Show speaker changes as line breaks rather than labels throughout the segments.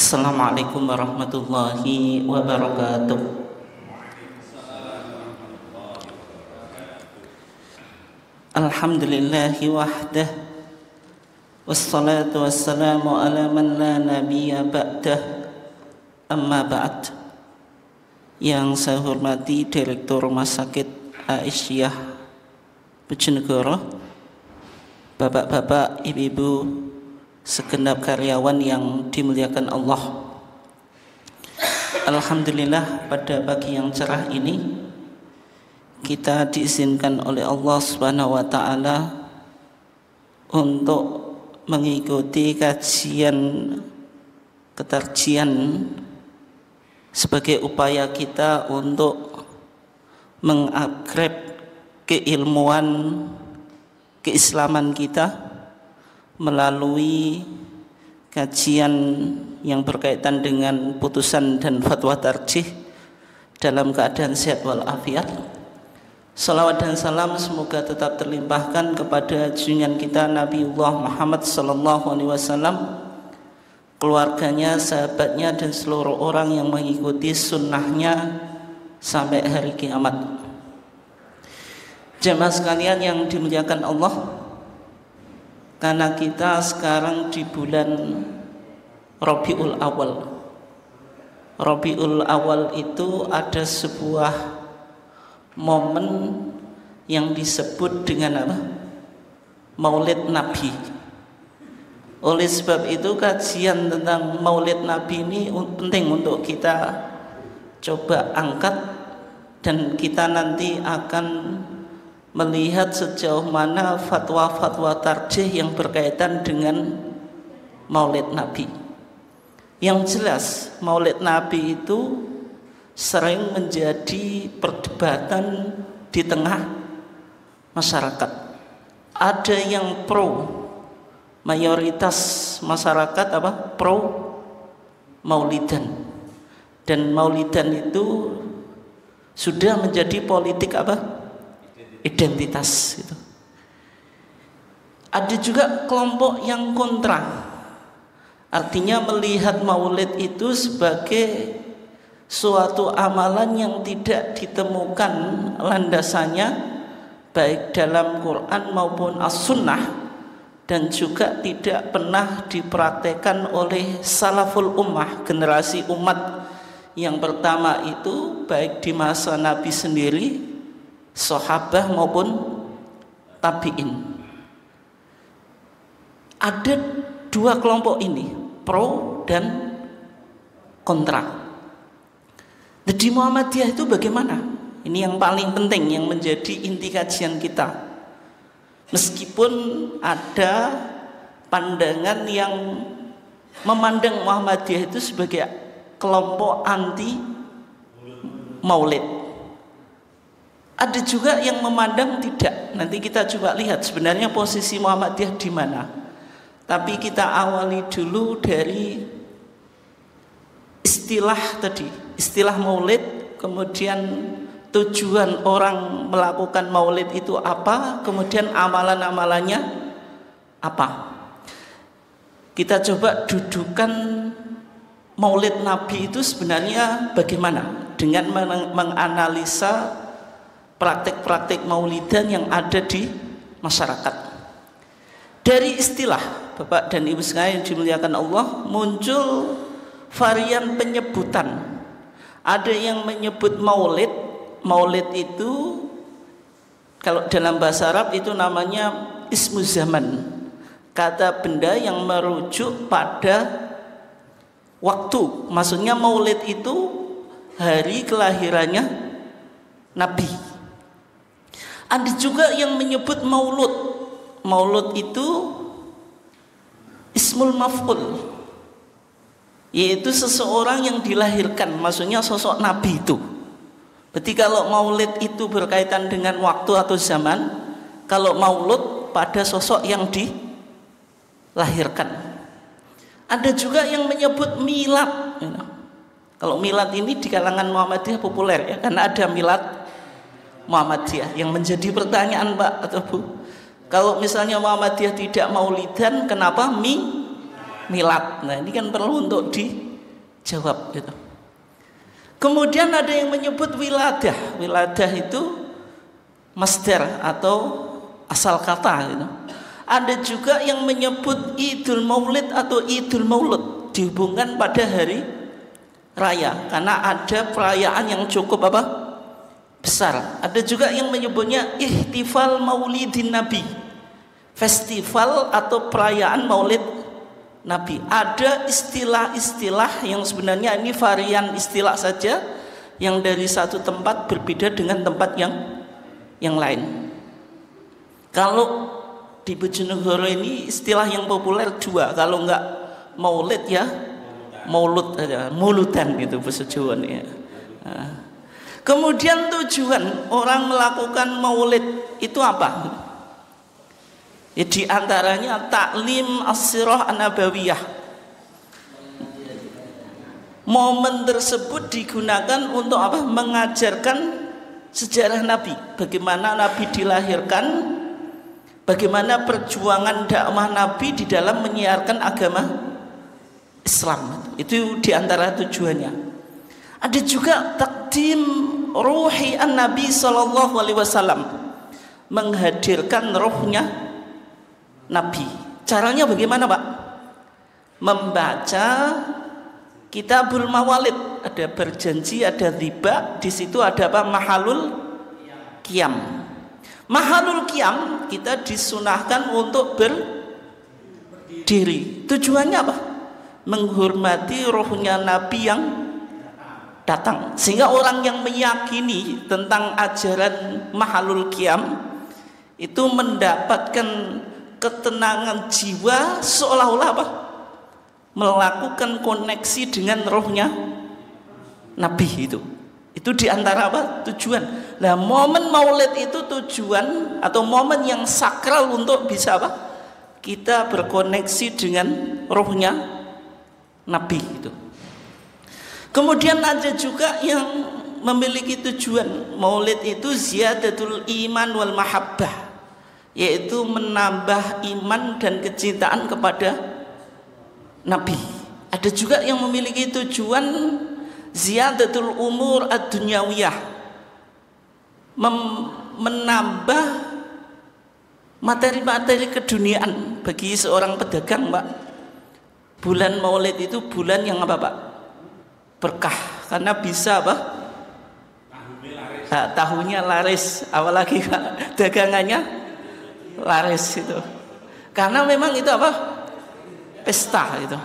Assalamualaikum warahmatullahi wabarakatuh. Alhamdulillahi wahdah, wassalatu wassalamu ala man la nabiyya ba'dah, amma ba'd. Yang saya hormati Direktur Rumah Sakit Aisyah Bojonegoro, bapak-bapak, ibu-ibu, segenap karyawan yang dimuliakan Allah. Alhamdulillah, pada pagi yang cerah ini kita diizinkan oleh Allah Subhanahu wa taala untuk mengikuti kajian ketarjian sebagai upaya kita untuk mengupgrade keilmuan keislaman kita melalui kajian yang berkaitan dengan putusan dan fatwa tarjih dalam keadaan sehat walafiat. Salawat dan salam semoga tetap terlimpahkan kepada junjungan kita Nabiullah Muhammad sallallahu alaihi wasallam, keluarganya, sahabatnya, dan seluruh orang yang mengikuti sunnahnya sampai hari kiamat. Jemaah sekalian yang dimuliakan Allah, karena kita sekarang di bulan Rabiul Awal. Rabiul Awal itu ada sebuah momen yang disebut dengan apa? Maulid Nabi. Oleh sebab itu kajian tentang Maulid Nabi ini penting untuk kita coba angkat, dan kita nanti akan melihat sejauh mana fatwa-fatwa tarjih yang berkaitan dengan Maulid Nabi. Yang jelas Maulid Nabi itu sering menjadi perdebatan di tengah masyarakat. Ada yang pro, mayoritas masyarakat pro Maulidan, dan Maulidan itu sudah menjadi politik identitas itu. Ada juga kelompok yang kontra, artinya melihat maulid itu sebagai suatu amalan yang tidak ditemukan landasannya baik dalam Quran maupun As-Sunnah, dan juga tidak pernah dipraktekkan oleh salaful ummah, generasi umat yang pertama itu, baik di masa Nabi sendiri, sahabah maupun tabi'in. Ada dua kelompok ini, pro dan kontra. Di Muhammadiyah itu bagaimana? Ini yang paling penting, yang menjadi inti kajian kita. Meskipun ada pandangan yang memandang Muhammadiyah itu sebagai kelompok anti maulid, ada juga yang memandang tidak. Nanti kita coba lihat sebenarnya posisi Muhammadiyah di mana. Tapi kita awali dulu dari istilah tadi, istilah maulid, kemudian tujuan orang melakukan maulid itu apa, kemudian amalan-amalannya apa. Kita coba dudukan maulid Nabi itu sebenarnya bagaimana, dengan menganalisa praktik-praktik maulidan yang ada di masyarakat. Dari istilah, Bapak dan Ibu sekalian yang dimuliakan Allah, muncul varian penyebutan. Ada yang menyebut maulid. Maulid itu kalau dalam bahasa Arab itu namanya ismu zaman, kata benda yang merujuk pada waktu. Maksudnya maulid itu hari kelahirannya Nabi. Ada juga yang menyebut maulud. Maulud itu ismul maf'ul, yaitu seseorang yang dilahirkan, maksudnya sosok Nabi itu. Berarti kalau maulid itu berkaitan dengan waktu atau zaman, kalau maulud pada sosok yang dilahirkan. Ada juga yang menyebut milad. Kalau milad ini di kalangan Muhammadiyah populer ya, karena ada milad Muhammadiyah. Yang menjadi pertanyaan, Pak atau Bu, kalau misalnya Muhammadiyah tidak maulidan, kenapa milad? Nah, ini kan perlu untuk jawab gitu. Kemudian ada yang menyebut wiladah. Wiladah itu masdar atau asal kata gitu. Ada juga yang menyebut Idul Maulid atau Idul Maulud, dihubungkan pada hari raya karena ada perayaan yang cukup apa? Besar. Ada juga yang menyebutnya Ihtifal Maulidin Nabi, festival atau perayaan Maulid Nabi. Ada istilah-istilah yang sebenarnya ini varian istilah saja yang dari satu tempat berbeda dengan tempat yang lain. Kalau di Bojonegoro ini istilah yang populer dua, kalau enggak Maulid ya Maulud aja, Muludan gitu bahasa Jawa ya. Kemudian tujuan orang melakukan Maulid itu apa? Ya, di antaranya taklim as-sirah an-nabawiyah. Momen tersebut digunakan untuk apa? Mengajarkan sejarah Nabi, bagaimana Nabi dilahirkan, bagaimana perjuangan dakwah Nabi di dalam menyiarkan agama Islam. Itu di antara tujuannya. Ada juga takdim ruhi an-Nabi sallallahu alaihi wasallam, menghadirkan rohnya Nabi. Caranya bagaimana, Pak? Membaca Kitabul Mawalid, ada berjanji, ada riba, di situ ada apa? Mahalul Qiyam. Mahalul Qiyam kita disunahkan untuk berdiri. Tujuannya apa? Menghormati rohnya Nabi yang datang. Sehingga orang yang meyakini tentang ajaran Mahalul Qiyam itu mendapatkan ketenangan jiwa, seolah-olah apa? Melakukan koneksi dengan rohnya Nabi itu. Itu diantara apa? Tujuan. Nah, momen Maulid itu tujuan atau momen yang sakral untuk bisa apa? Kita berkoneksi dengan rohnya Nabi itu. Kemudian ada juga yang memiliki tujuan Maulid itu ziyadatul iman wal mahabbah, yaitu menambah iman dan kecintaan kepada Nabi. Ada juga yang memiliki tujuan ziyadatul umur ad-dunyawiyah, menambah materi-materi keduniaan. Bagi seorang pedagang, Pak, bulan Maulid itu bulan yang apa, Pak? Berkah, karena bisa apa? Tahunya laris, apalagi Pak, dagangannya laris itu. Karena memang itu apa? Pesta itu.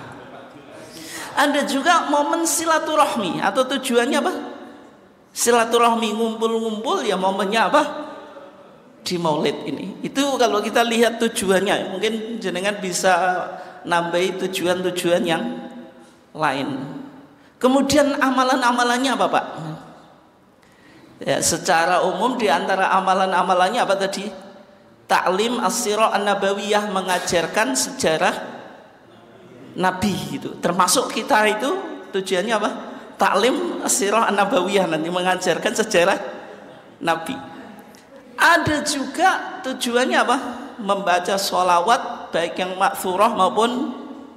Ada juga momen silaturahmi, atau tujuannya apa? Silaturahmi, ngumpul-ngumpul, ya momennya apa? Di Maulid ini. Itu kalau kita lihat tujuannya, mungkin jenengan bisa nambahi tujuan-tujuan yang lain. Kemudian amalan-amalannya apa, Pak? Ya, secara umum di antara amalan-amalannya apa tadi? Taklim as-sirah an-nabawiyah, mengajarkan sejarah Nabi itu. Termasuk kita itu tujuannya apa? Taklim as-sirah an-nabawiyah, nanti mengajarkan sejarah Nabi. Ada juga tujuannya apa? Membaca sholawat baik yang maksurah maupun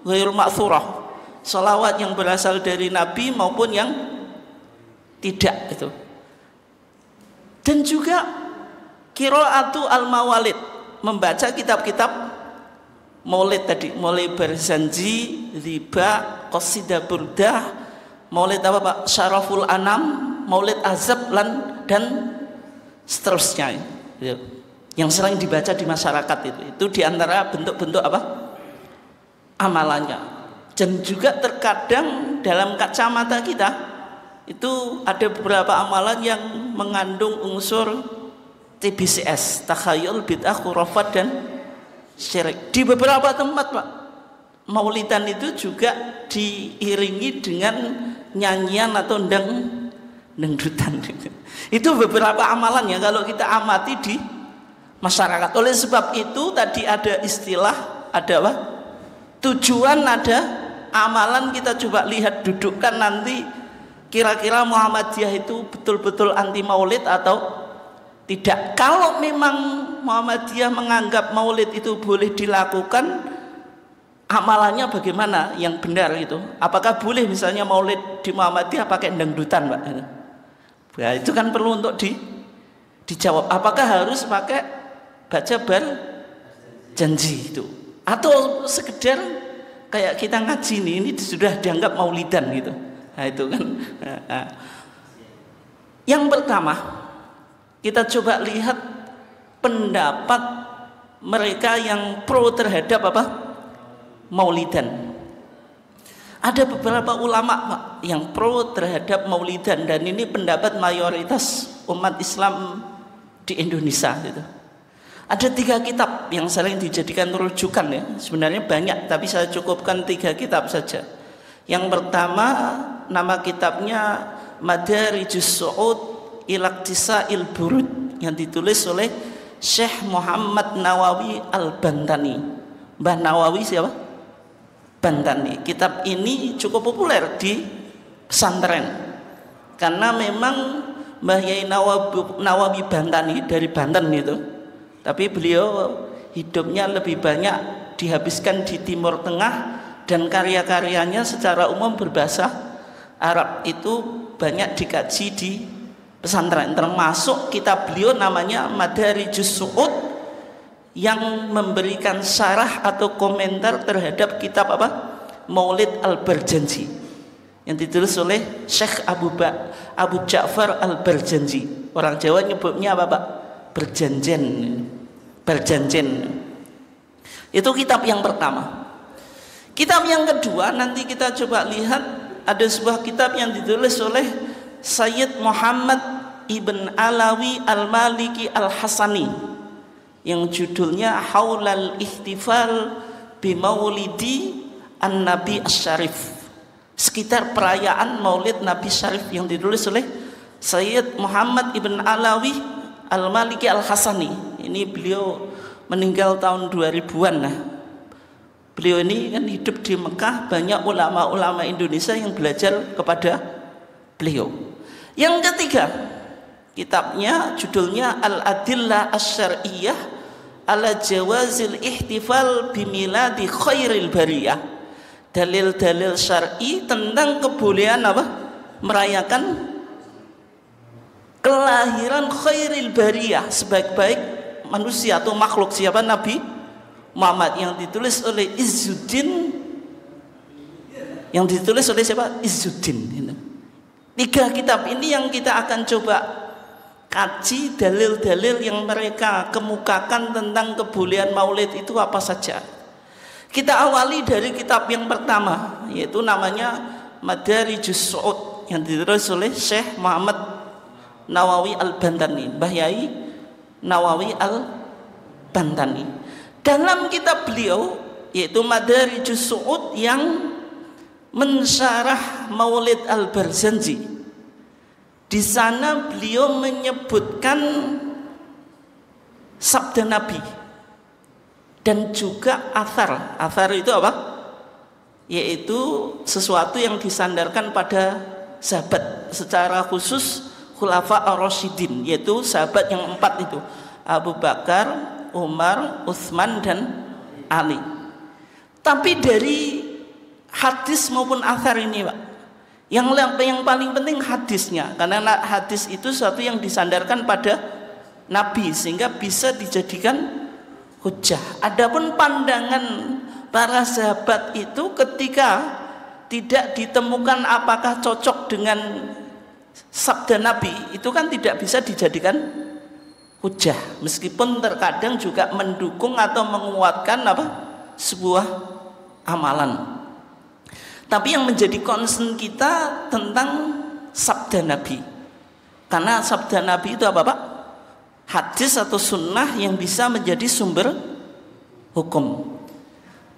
ghair maksurah. Sholawat yang berasal dari Nabi maupun yang tidak itu. Dan juga qiraatu al-mawalid, membaca kitab-kitab Maulid tadi, mulai berjanji, riba, qasidah burdah, Maulid apa, Pak? Syaraful Anam, Maulid Azab dan seterusnya. Yang sering dibaca di masyarakat itu diantara bentuk-bentuk apa? Amalannya. Dan juga terkadang dalam kacamata kita itu ada beberapa amalan yang mengandung unsur TBCS, takhayul, bid'ah, khurafat dan syirik. Di beberapa tempat, Pak, Maulidan itu juga diiringi dengan nyanyian atau dangdutan. Itu beberapa amalannya kalau kita amati di masyarakat. Oleh sebab itu tadi ada istilah, ada apa? Tujuan, ada amalan. Kita coba lihat, dudukkan nanti kira-kira Muhammadiyah itu betul-betul anti Maulid atau tidak. Kalau memang Muhammadiyah menganggap Maulid itu boleh dilakukan, amalannya bagaimana yang benar itu? Apakah boleh misalnya maulid di Muhammadiyah pakai dangdutan, Pak? Nah, itu kan perlu untuk dijawab. Apakah harus pakai baca janji itu? Atau sekedar kayak kita ngaji ini sudah dianggap maulidan gitu? Nah, itu kan. Nah. Yang pertama, kita coba lihat pendapat mereka yang pro terhadap apa? Maulidan. Ada beberapa ulama, Pak, yang pro terhadap maulidan, dan ini pendapat mayoritas umat Islam di Indonesia gitu. Ada 3 kitab yang sering dijadikan rujukan ya. Sebenarnya banyak, tapi saya cukupkan 3 kitab saja. Yang pertama, nama kitabnya Madarijus Su'ud ila Iqtisa'il Burud, yang ditulis oleh Syekh Muhammad Nawawi Al-Bantani. Mbah Nawawi siapa? Bantani. Kitab ini cukup populer di pesantren karena memang Mbah Yai Nawawi Bantani dari Banten itu, tapi beliau hidupnya lebih banyak dihabiskan di Timur Tengah, dan karya-karyanya secara umum berbahasa Arab itu banyak dikaji di pesantren, termasuk kitab beliau namanya Madarijus Su'ud yang memberikan syarah atau komentar terhadap kitab apa? Maulid Al-Barjanji, yang ditulis oleh Syekh Abu Ja'far Al-Barjanji. Orang Jawa nyebutnya apa, Pak? Berjanjen. Itu kitab yang pertama. Kitab yang kedua nanti kita coba lihat, ada sebuah kitab yang ditulis oleh Sayyid Muhammad Ibn Alawi Al-Maliki Al-Hasani, yang judulnya Haulal Ihtifal Bimaulidi An-Nabi Asy-Syarif, sekitar perayaan Maulid Nabi Syarif, yang ditulis oleh Sayyid Muhammad Ibn Alawi Al-Maliki Al-Hasani. Ini beliau meninggal tahun 2000-an. Nah, beliau ini kan hidup di Mekah, banyak ulama-ulama Indonesia yang belajar kepada beliau. Yang ketiga, kitabnya judulnya Al-Adillah Asy-Syar'iyyah ala Jawazil Ihtifal Bimiladi Khairil Bariyah. Dalil-dalil syar'i tentang kebolehan apa? Merayakan kelahiran Khairil Bariyah, sebaik-baik manusia atau makhluk. Siapa? Nabi Muhammad, yang ditulis oleh Izzuddin. Yang ditulis oleh siapa? Izzuddin. 3 kitab ini yang kita akan coba kaji dalil-dalil yang mereka kemukakan tentang kebolehan maulid itu apa saja. Kita awali dari kitab yang pertama, yaitu namanya Madarijus Su'ud, yang ditulis oleh Syekh Muhammad Nawawi Al-Bantani, Mbah Yai Nawawi Al-Bantani. Dalam kitab beliau yaitu Madarijus Su'ud yang mensyarah Maulid Al-Barjanji, di sana beliau menyebutkan sabda Nabi dan juga athar. Athar itu apa? Yaitu sesuatu yang disandarkan pada sahabat, secara khusus Khulafa ar-Rasyidin, yaitu sahabat yang 4 itu, Abu Bakar, Umar, Utsman, dan Ali. Tapi dari hadis maupun athar ini, Pak, yang paling penting hadisnya, karena hadis itu sesuatu yang disandarkan pada Nabi sehingga bisa dijadikan hujah. Adapun pandangan para sahabat itu ketika tidak ditemukan apakah cocok dengan sabda Nabi, itu kan tidak bisa dijadikan hujah, meskipun terkadang juga mendukung atau menguatkan apa? Sebuah amalan. Tapi yang menjadi concern kita tentang sabda Nabi, karena sabda Nabi itu apa, Pak? Hadis atau sunnah yang bisa menjadi sumber hukum.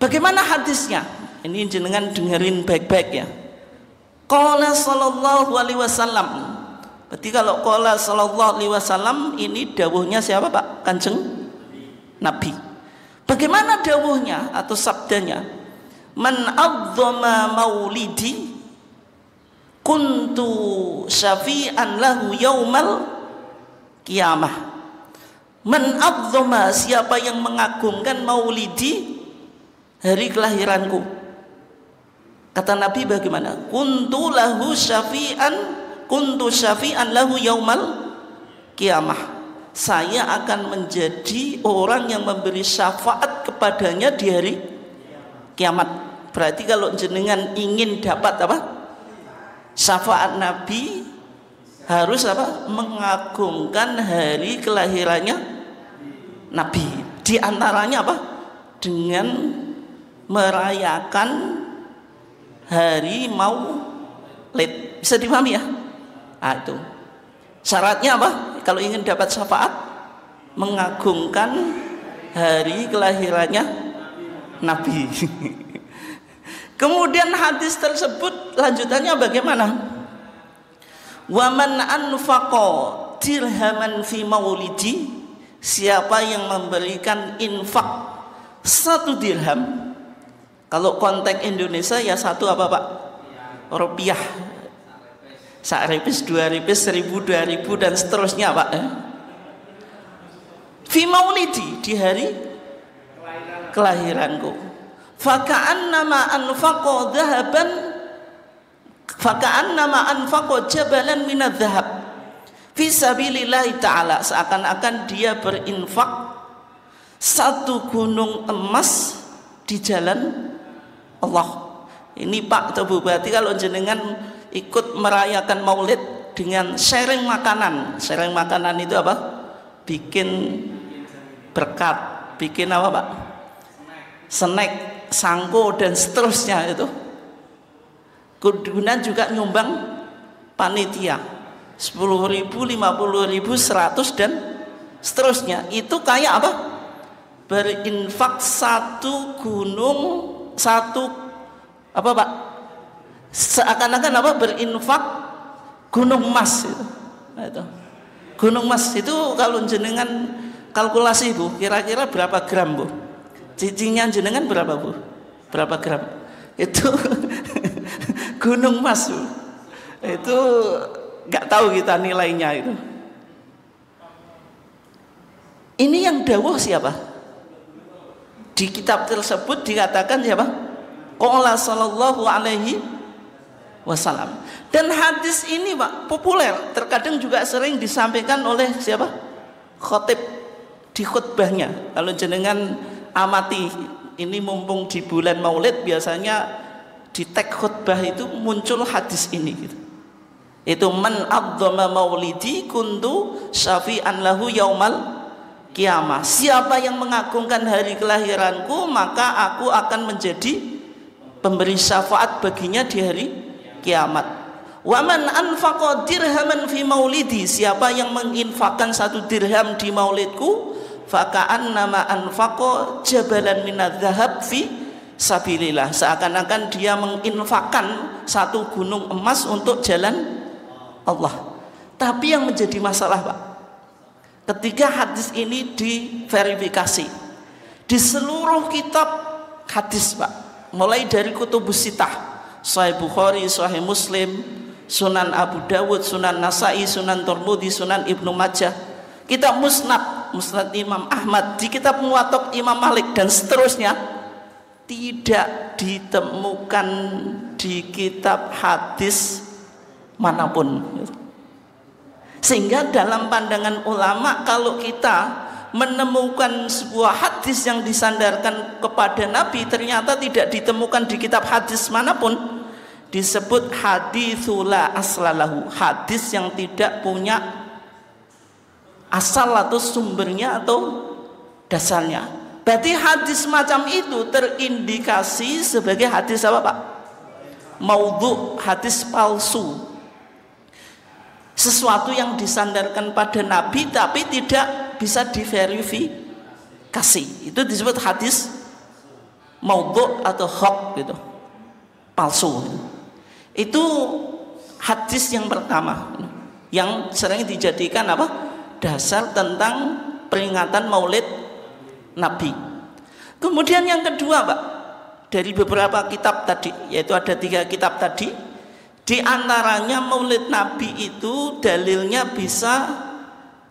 Bagaimana hadisnya? Ini jenengan dengerin baik-baik ya. Qala sallallahu alaihi wasallam. Berarti kalau qala sallallahu alaihi wasallam ini dawuhnya siapa, Pak? Kanjeng Nabi. Bagaimana dawuhnya atau sabdanya? Man adzama maulidi kuntu syafi'an lahu yaumal qiyamah. Man adzama, siapa yang mengagungkan maulidi, hari kelahiranku. Kata Nabi bagaimana? Kuntu syafi'an lahu yaumal qiyamah. Saya akan menjadi orang yang memberi syafaat kepadanya di hari kiamat. Berarti kalau jenengan ingin dapat apa? Syafaat Nabi, harus apa? Mengagungkan hari kelahirannya Nabi. Di antaranya apa? Dengan merayakan hari Maulid. Bisa dipahami ya? Nah, itu syaratnya apa? Kalau ingin dapat syafaat, mengagungkan hari kelahirannya Nabi. Kemudian hadis tersebut lanjutannya bagaimana? Wa man anfaqa dirhaman fi maulidi, siapa yang memberikan infak 1 dirham. Kalau konteks Indonesia ya 1 apa Pak? Rupiah. Sak repis, 2 repis, 1000, 2000 dan seterusnya Pak. Fi maulidi, di hari kelahiranku. Faka'annama anfaqa dhahaban, faka'annama anfaqa jabalan minadz dhahab fi sabilillahi ta'ala, seakan-akan dia berinfak 1 gunung emas di jalan Allah. Ini Pak atau Bupati, kalau jenengan ikut merayakan Maulid dengan sharing makanan. Sharing makanan itu apa? Bikin berkat, bikin apa Pak? Snack, sangko dan seterusnya itu. Kemudian juga nyumbang panitia 10.000, 50.000, 100 dan seterusnya. Itu kayak apa? Berinfak 1 gunung, 1 apa Pak? Seakan-akan apa? Berinfak gunung emas itu. Nah, itu. Gunung emas itu kalau jenengan kalkulasi Bu, kira-kira berapa gram Bu? Cicinya jenengan berapa Bu? Berapa gram? Itu gunung emas Bu. Itu nggak tahu kita nilainya itu. Ini yang dawuh siapa? Di kitab tersebut dikatakan siapa? Qala sallallahu alaihi wasallam. Dan hadis ini Pak populer, terkadang juga sering disampaikan oleh siapa? Khotib di khutbahnya. Kalau jenengan amati, ini mumpung di bulan Maulid biasanya di tag khutbah itu muncul hadis ini gitu. Itu man adzama maulidi kuntu syafi'an lahu yaumal qiyamah. Siapa yang mengagungkan hari kelahiranku, maka aku akan menjadi pemberi syafaat baginya di hari kiamat. Wa man anfaqa dirhaman fi maulidi, siapa yang menginfakkan 1 dirham di maulidku, faka'annama anfaqa jabalan minadz dhahab fi sabilillah, seakan-akan dia menginfakkan 1 gunung emas untuk jalan Allah. Tapi yang menjadi masalah Pak, ketika hadis ini diverifikasi di seluruh kitab hadis Pak, mulai dari kutubus sitah, Sahih Bukhari, Sahih Muslim, Sunan Abu Dawud, Sunan Nasai, Sunan Tirmidzi, Sunan Ibnu Majah, kitab Musnad Imam Ahmad, di kitab Muwatta Imam Malik dan seterusnya, tidak ditemukan di kitab hadis manapun. Sehingga dalam pandangan ulama, kalau kita menemukan sebuah hadis yang disandarkan kepada Nabi ternyata tidak ditemukan di kitab hadis manapun, disebut haditsula aslalahu, hadis yang tidak punya asal atau sumbernya atau dasarnya. Berarti hadis macam itu terindikasi sebagai hadis apa Pak? Maudhu, hadis palsu, sesuatu yang disandarkan pada Nabi tapi tidak bisa diverifikasi. Itu disebut hadis maudhu atau hoax gitu, palsu. Itu hadis yang pertama yang sering dijadikan apa? Dasar tentang peringatan Maulid Nabi. Kemudian yang kedua Pak, dari beberapa kitab tadi, yaitu ada 3 kitab tadi, di antaranya Maulid Nabi itu dalilnya bisa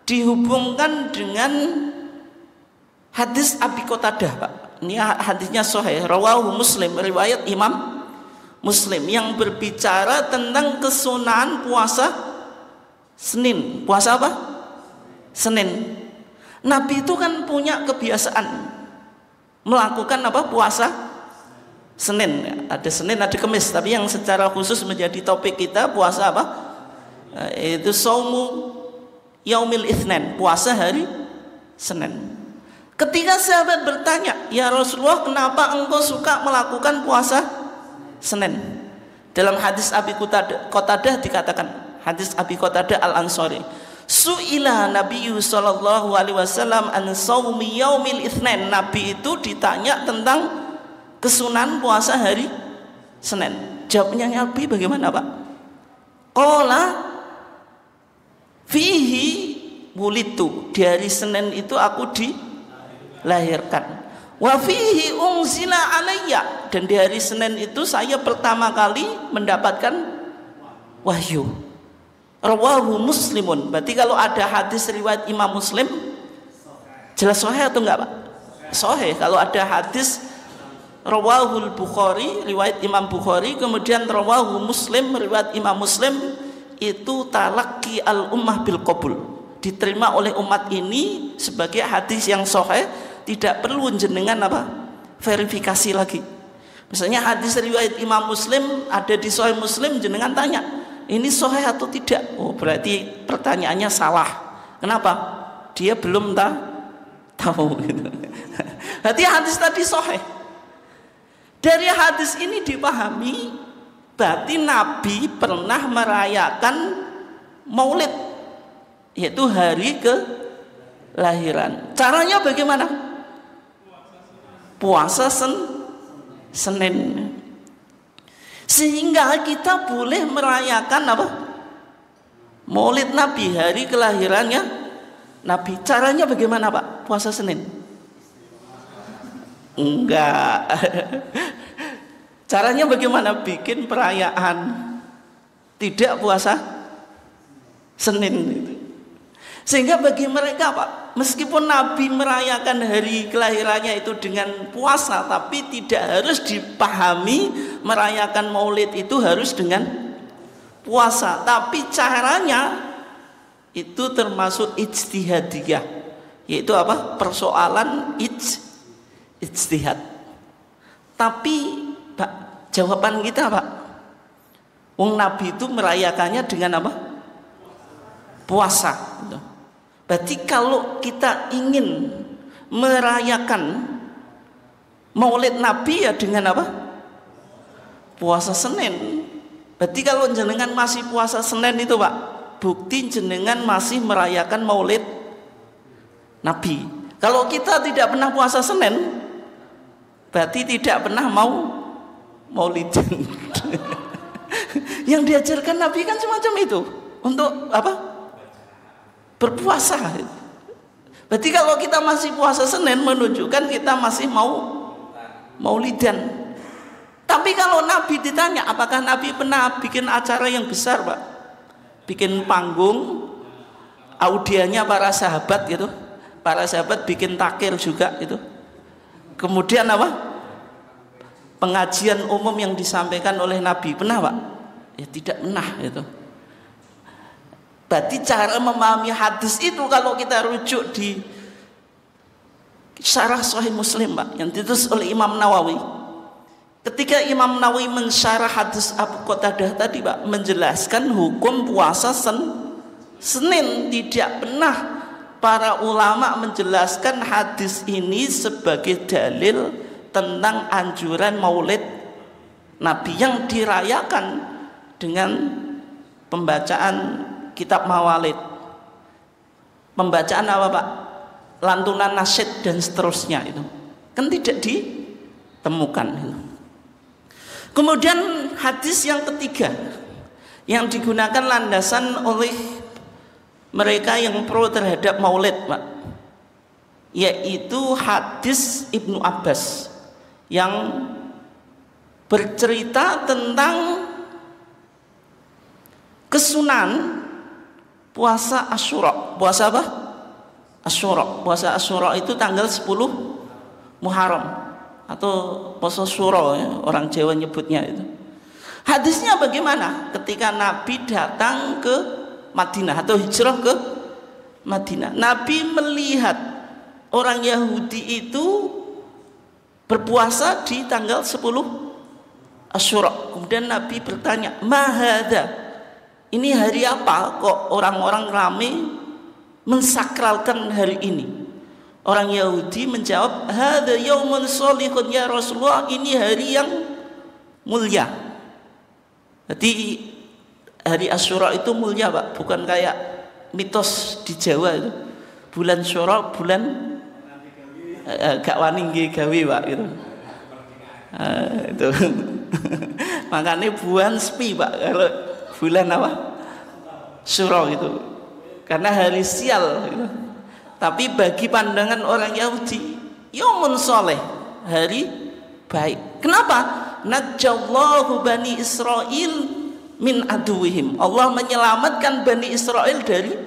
dihubungkan dengan hadis Abi Qatadah Pak. Ini hadisnya sahih, rawahu Muslim, riwayat Imam Muslim, yang berbicara tentang kesunahan puasa Senin. Puasa apa? Senin. Nabi itu kan punya kebiasaan melakukan apa? Puasa Senin. Ada Senin, ada Kamis, tapi yang secara khusus menjadi topik kita puasa apa? Itu saumu yaumil itsnin, puasa hari Senin. Ketika sahabat bertanya, "Ya Rasulullah, kenapa engkau suka melakukan puasa Senin?" Dalam hadis Abi Qatadah dikatakan, hadis Abi Qatadah Al-Ansari, "Su'ila Nabi sallallahu alaihi wasallam an shaumi yaumil itsnin." Nabi itu ditanya tentang kesunahan puasa hari Senin. Jawabnya Nabi bagaimana, Pak? Qala fihi wulitu. Di hari Senin itu aku dilahirkan. Wa fihi unzila alayya. Dan di hari Senin itu saya pertama kali mendapatkan wahyu. Rawahu Muslimun. Berarti kalau ada hadis riwayat Imam Muslim jelas sahih atau enggak, Pak? Sahih. Kalau ada hadis rawahul Bukhari, riwayat Imam Bukhari, kemudian rawahu Muslim, riwayat Imam Muslim, itu talaqi al ummah bil qabul, diterima oleh umat ini sebagai hadis yang sahih, tidak perlu jenengan apa? Verifikasi lagi. Misalnya hadis riwayat Imam Muslim ada di Sahih Muslim, jenengan tanya, ini sahih atau tidak? Oh, berarti pertanyaannya salah. Kenapa? Dia belum tahu gitu. Berarti hadis tadi sahih. Dari hadis ini dipahami berarti Nabi pernah merayakan Maulid, yaitu hari kelahiran. Caranya bagaimana? Puasa Senin. Sehingga kita boleh merayakan apa? Maulid Nabi, hari kelahirannya Nabi. Caranya bagaimana, Pak? Puasa Senin? Enggak. Caranya bagaimana? Bikin perayaan tidak puasa Senin. Sehingga bagi mereka, Pak, meskipun Nabi merayakan hari kelahirannya itu dengan puasa, tapi tidak harus dipahami merayakan Maulid itu harus dengan puasa. Tapi caranya itu termasuk ijtihadiyah, yaitu apa? Persoalan ijtihad. Tapi Pak, jawaban kita, Pak, wong Nabi itu merayakannya dengan apa? Puasa. Berarti kalau kita ingin merayakan Maulid Nabi ya dengan apa? Puasa Senin. Berarti kalau jenengan masih puasa Senin itu, Pak, bukti jenengan masih merayakan Maulid Nabi. Kalau kita tidak pernah puasa Senin, berarti tidak pernah Maulidan. Yang diajarkan Nabi kan semacam itu, untuk apa? Berpuasa. Berarti kalau kita masih puasa Senin menunjukkan kita masih Maulidan. Tapi kalau Nabi ditanya, apakah Nabi pernah bikin acara yang besar, Pak? Bikin panggung, audiennya para sahabat gitu. Para sahabat bikin takir juga gitu. Kemudian apa? Pengajian umum yang disampaikan oleh Nabi, pernah, Pak? Ya tidak pernah itu. Berarti cara memahami hadis itu kalau kita rujuk di syarah Sahih Muslim, Pak, yang ditulis oleh Imam Nawawi. Ketika Imam Nawawi mensyarah hadis Abu Qatadah tadi, Pak, menjelaskan hukum puasa Senin, tidak pernah para ulama menjelaskan hadis ini sebagai dalil tentang anjuran Maulid Nabi yang dirayakan dengan pembacaan kitab mawalid, pembacaan apa, Pak? Lantunan nasyid dan seterusnya itu kan tidak ditemukan itu. Kemudian hadis yang ketiga yang digunakan landasan oleh mereka yang pro terhadap Maulid, Pak, yaitu hadis Ibnu Abbas yang bercerita tentang kesunahan puasa Asyura. Puasa apa? Asyura. Puasa Asyura itu tanggal 10 Muharram. atau poso syuro ya, orang Jawa nyebutnya itu. Hadisnya bagaimana? Ketika Nabi datang ke Madinah atau hijrah ke Madinah, Nabi melihat orang Yahudi itu berpuasa di tanggal 10 Asyura. Kemudian Nabi bertanya, "Mahada? Ini hari apa kok orang-orang ramai mensakralkan hari ini?" Orang Yahudi menjawab, "Hada yaumun sholihun ya Rasulullah, ini hari yang mulia." Jadi hari Asyura itu mulia, Pak, bukan kayak mitos di Jawa itu. Bulan Syura, bulan gak wani nggih gawe, Pak, gitu. Itu. Makanya bulan sepi, Pak, kalau bulan apa? Syura gitu. Karena hari sial gitu. Tapi bagi pandangan orang Yahudi, yaumun soleh, hari baik. Kenapa? Najjallahu bani Israil min aduwihim. Allah menyelamatkan Bani Israel dari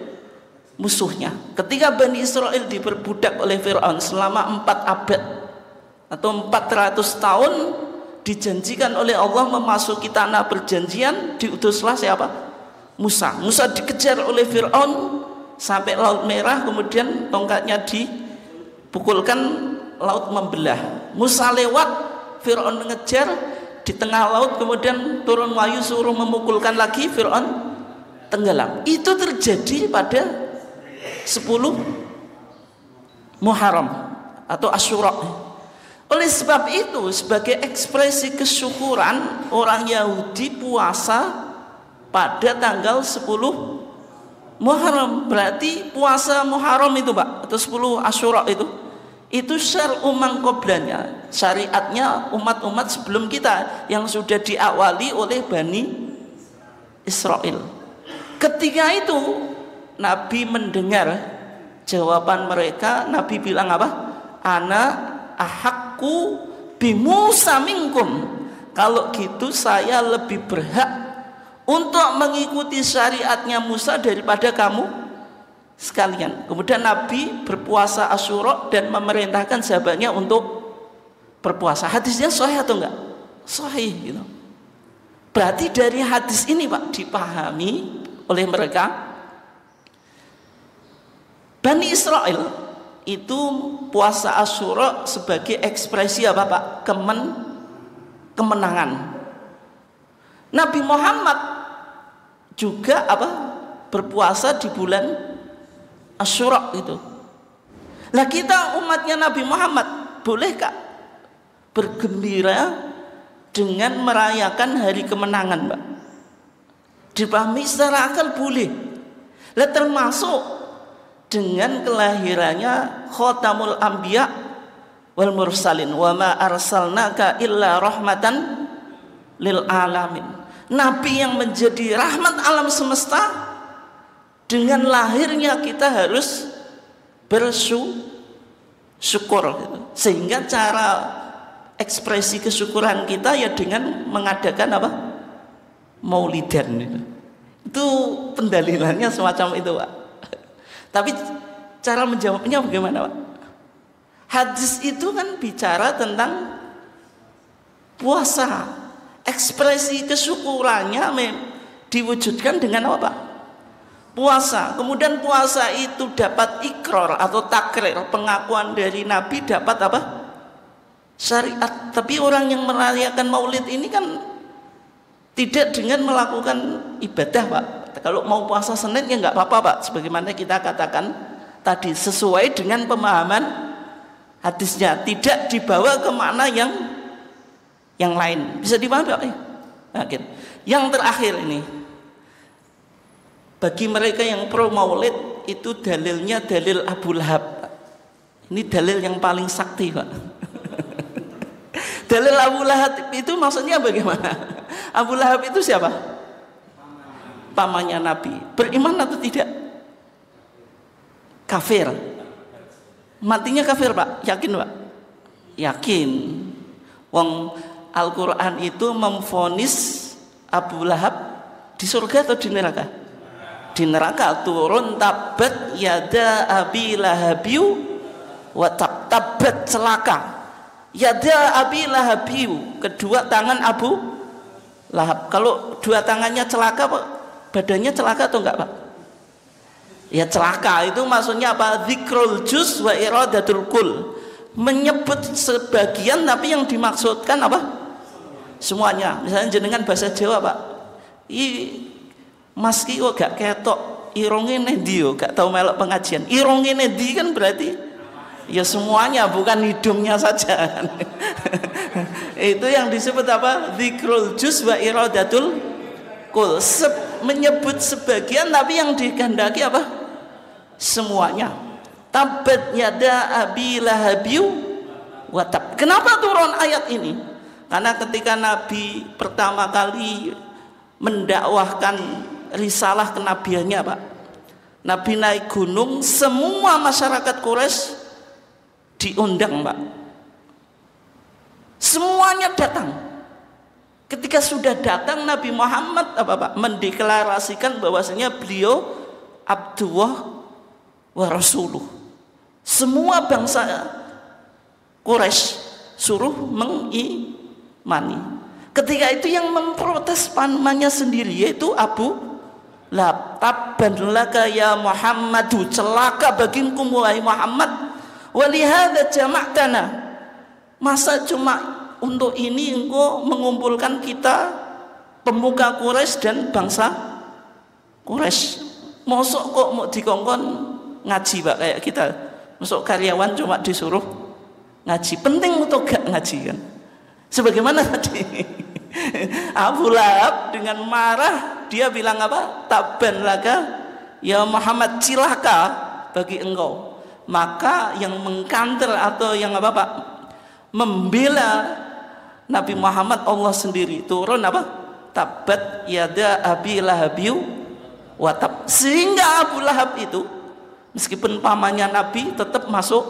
musuhnya. Ketika Bani Israel diperbudak oleh Fir'aun selama 4 abad atau 400 tahun, dijanjikan oleh Allah memasuki tanah perjanjian, diutuslah siapa? Musa. Musa dikejar oleh Fir'aun sampai Laut Merah, kemudian tongkatnya dipukulkan, laut membelah. Musa lewat, Fir'aun mengejar di tengah laut, kemudian turun wahyu suruh memukulkan lagi, Fir'aun tenggelam. Itu terjadi pada 10 Muharram atau Asyura. Oleh sebab itu, sebagai ekspresi kesyukuran, orang Yahudi puasa pada tanggal 10 Muharram. Berarti puasa Muharram itu, Pak, atau 10 Asyura itu syar'u man qablana, syariatnya umat-umat sebelum kita yang sudah diawali oleh Bani Israel. Ketika itu Nabi mendengar jawaban mereka, Nabi bilang apa? Ana ahakku bi Musa minkum. Kalau gitu saya lebih berhak untuk mengikuti syariatnya Musa daripada kamu sekalian. Kemudian Nabi berpuasa Asyura dan memerintahkan sahabatnya untuk berpuasa. Hadisnya sahih atau enggak? Sahih gitu. Berarti dari hadis ini, Pak, dipahami oleh mereka Bani Israel itu puasa Asyura sebagai ekspresi apa, Pak? Kemenangan. Nabi Muhammad juga apa? Berpuasa di bulan Asyura itu. Lah kita umatnya Nabi Muhammad bolehkah bergembira dengan merayakan hari kemenangan, Pak? Dipahami secara akal boleh. Lah termasuk dengan kelahirannya Khatamul Anbiya wal Mursalin, wa ma arsalnaka illa rahmatan lil alamin. Nabi yang menjadi rahmat alam semesta, dengan lahirnya kita harus bersyukur gitu. Sehingga cara ekspresi kesyukuran kita ya dengan mengadakan apa? Maulidan gitu. Itu pendalilannya semacam itu, Pak. Tapi cara menjawabnya bagaimana, Pak? Hadis itu kan bicara tentang puasa. Ekspresi kesyukurannya diwujudkan dengan apa, Pak? Puasa. Kemudian puasa itu dapat ikrar atau takrir, pengakuan dari Nabi, dapat apa? Syariat. Tapi orang yang merayakan Maulid ini kan tidak dengan melakukan ibadah, Pak. Kalau mau puasa Senin ya nggak apa-apa, Pak. Sebagaimana kita katakan tadi, sesuai dengan pemahaman hadisnya, tidak dibawa ke makna yang lain. Bisa dipahami, Pak? Yakin. Yang terakhir ini, bagi mereka yang pro Maulid itu dalilnya dalil Abu Lahab. Ini dalil yang paling sakti, Pak. Dalil Abu Lahab itu maksudnya bagaimana? Abu Lahab itu siapa? Pamannya Nabi. Beriman atau tidak? Kafir. Matinya kafir, Pak. Yakin, Pak? Yakin. Wong Al-Quran itu memvonis Abu Lahab di surga atau di neraka? Di neraka. Turun tabat yada abi lahabiu wa tabat, celaka yada Abi Lahabiu, kedua tangan Abu Lahab. Kalau dua tangannya celaka, Pak, badannya celaka atau enggak, Pak? Ya celaka, itu maksudnya apa? Dzikrul juz wa iradatul kul, menyebut sebagian tapi yang dimaksudkan apa? Semuanya. Misalnya jenengan bahasa Jawa, Pak, Mas ki kok gak ketok irunge nendi yo, gak tahu melok pengajian. Irunge nendi kan berarti ya semuanya, bukan hidungnya saja. Itu yang disebut apa? Dzikrul juz wa iradatul kul, menyebut sebagian tapi yang dikehendaki apa? Semuanya. Tabbat yada Abi Lahabiu wa tab. Kenapa turun ayat ini? Karena ketika Nabi pertama kali mendakwahkan risalah kenabiannya, Pak, Nabi naik gunung, semua masyarakat Quraisy diundang, Pak. Semuanya datang. Ketika sudah datang, Nabi Muhammad apa, Pak, mendeklarasikan bahwasanya beliau Abdullah wa Rasuluh. Semua bangsa Quraisy suruh mengimani. Ketika itu yang memprotes pamannya sendiri, yaitu Abu Lahab. Tabban laka ya Muhammadu, celaka bagiku wahai Muhammad, walihada jama'tana, masa cuma untuk ini engkau mengumpulkan kita pemuka Quraisy dan bangsa Quraisy. Mosok kok mau dikongkon ngaji, Pak, kayak kita mosok karyawan cuma disuruh ngaji, penting untuk gak ngaji kan? Sebagaimana tadi Abu Lahab dengan marah dia bilang apa? Tabban laka ya Muhammad, cilaka bagi engkau. Maka yang mengkanter atau yang apa, Pak, membela Nabi Muhammad, Allah sendiri turun apa? Tabbat yada Abi Lahabiu wa tab. Sehingga Abu Lahab itu meskipun pamannya Nabi tetap masuk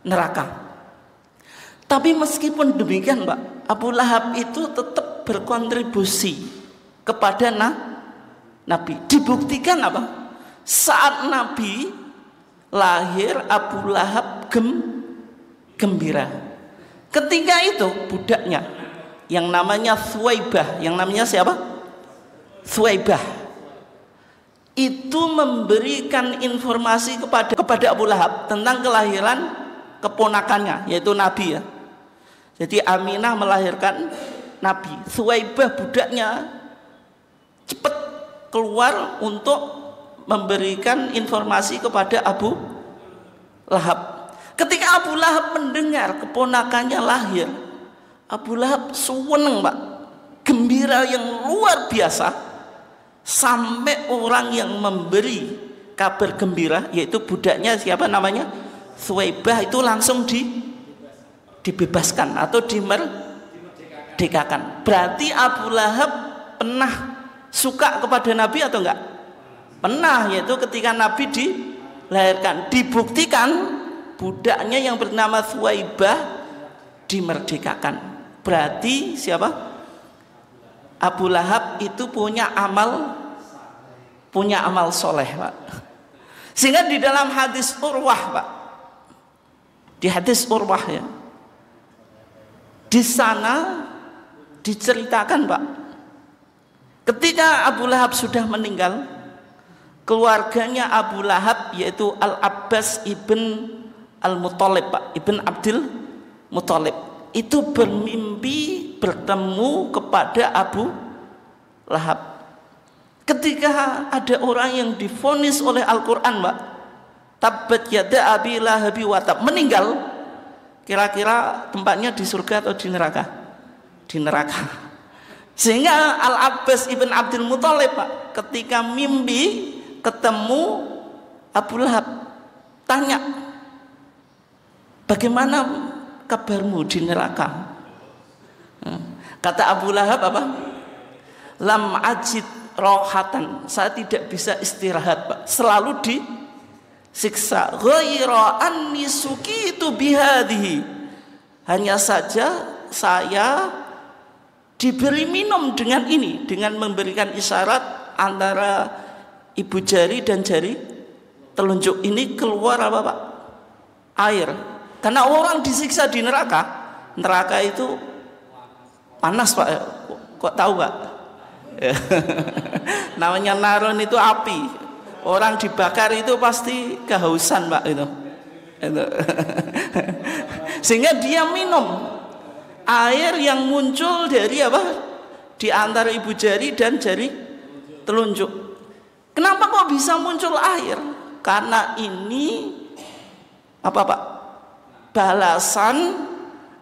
neraka. Tapi meskipun demikian, Pak, Abu Lahab itu tetap berkontribusi kepada Nabi. Dibuktikan apa? Saat Nabi lahir, Abu Lahab gembira. Ketika itu budaknya yang namanya Thuwaibah, yang namanya siapa? Thuwaibah, itu memberikan informasi kepada Abu Lahab tentang kelahiran keponakannya, yaitu Nabi, ya. Jadi Aminah melahirkan Nabi. Thuwaibah budaknya cepat keluar untuk memberikan informasi kepada Abu Lahab. Ketika Abu Lahab mendengar keponakannya lahir, Abu Lahab seneng, Pak, gembira yang luar biasa, sampai orang yang memberi kabar gembira, yaitu budaknya siapa namanya? Thuwaibah, itu langsung dibebaskan atau dimerdekakan. Berarti Abu Lahab pernah suka kepada Nabi atau enggak? Pernah, yaitu ketika Nabi dilahirkan. Dibuktikan budaknya yang bernama Thuwaibah dimerdekakan. Berarti siapa? Abu Lahab itu punya amal soleh, Pak. Sehingga di dalam hadis Urwah, Pak, di hadis Urwah, ya, di sana diceritakan, Pak, ketika Abu Lahab sudah meninggal, keluarganya Abu Lahab, yaitu Al-Abbas ibn Al-Muttalib, Pak, ibn Abdul Muttalib, itu bermimpi bertemu kepada Abu Lahab. Ketika ada orang yang divonis oleh Al-Quran, Pak, tabbat yada Abi Lahabi wa tab, meninggal, kira-kira tempatnya di surga atau di neraka? Di neraka. Sehingga Al-Abbas ibn Abdul Muttalib, Pak, ketika mimpi ketemu Abu Lahab, tanya, bagaimana kabarmu di neraka? Kata Abu Lahab apa? Lam ajid rohatan, saya tidak bisa istirahat, Pak, selalu disiksa. Ghaira anni sukitu bihadihi, hanya saja saya diberi minum dengan ini, dengan memberikan isyarat antara ibu jari dan jari telunjuk ini keluar apa, Pak? Air. Karena orang disiksa di neraka. Neraka itu panas Pak. Kok tahu Pak? Namanya naron itu api. Orang dibakar itu pasti kehausan Pak itu. Sehingga dia minum air yang muncul dari apa? Di antara ibu jari dan jari telunjuk. Kenapa kok bisa muncul air? Karena ini apa Pak? Balasan